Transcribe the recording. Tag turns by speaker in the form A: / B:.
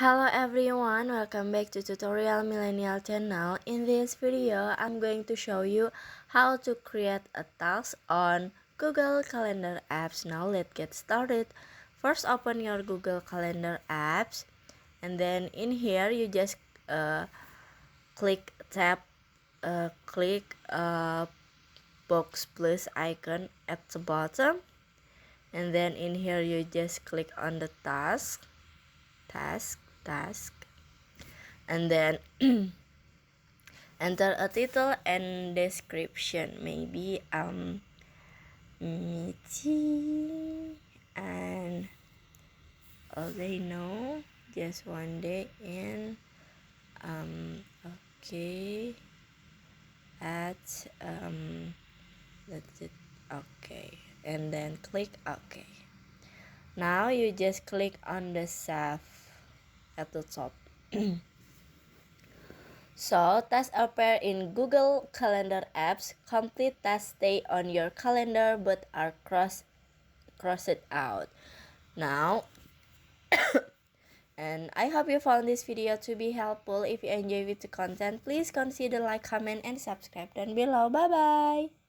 A: Hello everyone, welcome back to Tutorial Millennial channel. In this video, I'm going to show you how to create a task on Google Calendar apps. Now let's get started. First, open your Google Calendar apps, and then in here you just click box plus icon at the bottom, and then in here you just click on the task, and then enter a title and description, maybe meeting and they know just one day in okay at that's it, okay, and then click okay. Now you just click on the save at the top. So, tasks appear in Google Calendar apps. Complete tasks stay on your calendar but are crossed out. Now, and I hope you found this video to be helpful. If you enjoy the content, please consider like, comment, and subscribe down below. Bye bye.